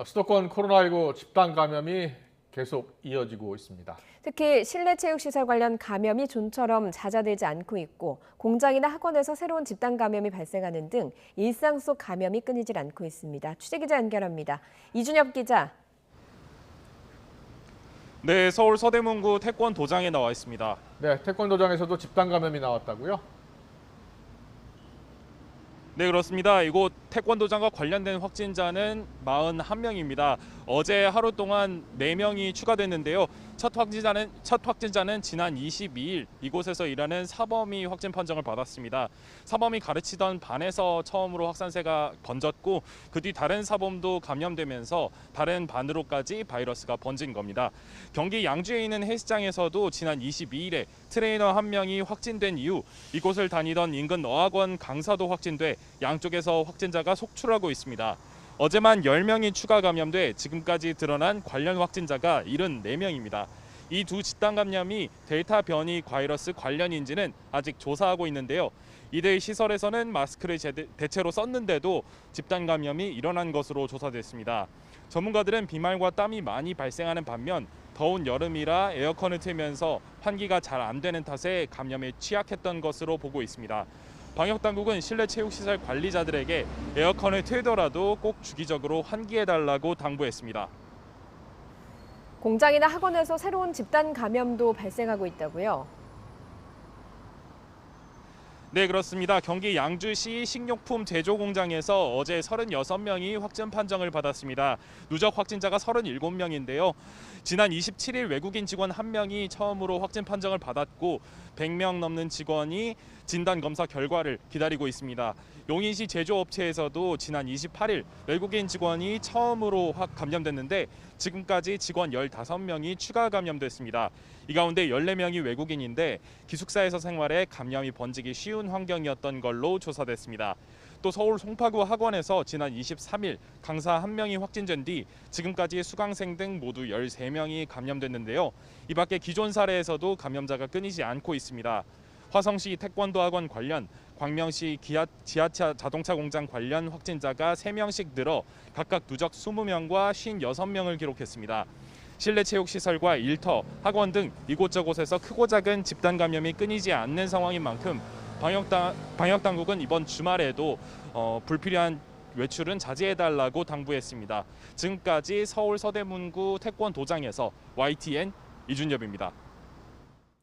수도권 코로나19 집단 감염이 계속 이어지고 있습니다. 특히 실내 체육시설 관련 감염이 좀처럼 잦아들지 않고 있고 공장이나 학원에서 새로운 집단 감염이 발생하는 등 일상 속 감염이 끊이질 않고 있습니다. 취재기자 연결합니다. 이준엽 기자. 네, 서울 서대문구 태권도장에 나와 있습니다. 네, 태권도장에서도 집단 감염이 나왔다고요? 네, 그렇습니다. 이곳 태권도장과 관련된 확진자는 41명입니다. 어제 하루 동안 4명이 추가됐는데요. 첫 확진자는 지난 22일 이곳에서 일하는 사범이 확진 판정을 받았습니다. 사범이 가르치던 반에서 처음으로 확산세가 번졌고 그 뒤 다른 사범도 감염되면서 다른 반으로까지 바이러스가 번진 겁니다. 경기 양주에 있는 헬스장에서도 지난 22일에 트레이너 1명이 확진된 이후 이곳을 다니던 인근 어학원 강사도 확진돼 양쪽에서 확진자가 속출하고 있습니다. 어제만 10명이 추가 감염돼 지금까지 드러난 관련 확진자가 74명입니다. 이 두 집단 감염이 델타 변이 바이러스 관련인지는 아직 조사하고 있는데요. 이들 시설에서는 마스크를 대체로 썼는데도 집단 감염이 일어난 것으로 조사됐습니다. 전문가들은 비말과 땀이 많이 발생하는 반면 더운 여름이라 에어컨을 틀면서 환기가 잘 안 되는 탓에 감염에 취약했던 것으로 보고 있습니다. 방역당국은 실내 체육시설 관리자들에게 에어컨을 틀더라도 꼭 주기적으로 환기해달라고 당부했습니다. 공장이나 학원에서 새로운 집단 감염도 발생하고 있다고요? 네, 그렇습니다. 경기 양주시 식료품 제조 공장에서 어제 36명이 확진 판정을 받았습니다. 누적 확진자가 37명인데요. 지난 27일 외국인 직원 1명이 처음으로 확진 판정을 받았고 100명 넘는 직원이 진단 검사 결과를 기다리고 있습니다. 용인시 제조업체에서도 지난 28일 외국인 직원이 처음으로 감염됐는데 지금까지 직원 15명이 추가 감염됐습니다. 이 가운데 14명이 외국인인데 기숙사에서 생활해 감염이 번지기 쉬운 환경이었던 걸로 조사됐습니다. 또 서울 송파구 학원에서 지난 23일 강사 1명이 확진된 뒤 지금까지 수강생 등 모두 13명이 감염됐는데요. 이 밖에 기존 사례에서도 감염자가 끊이지 않고 있습니다. 화성시 태권도 학원 관련, 광명시 지하차 자동차 공장 관련 확진자가 3명씩 늘어 각각 누적 20명과 56명을 기록했습니다. 실내 체육시설과 일터, 학원 등 이곳저곳에서 크고 작은 집단 감염이 끊이지 않는 상황인 만큼 방역당국은 이번 주말에도 불필요한 외출은 자제해달라고 당부했습니다. 지금까지 서울 서대문구 태권도장에서 YTN 이준엽입니다.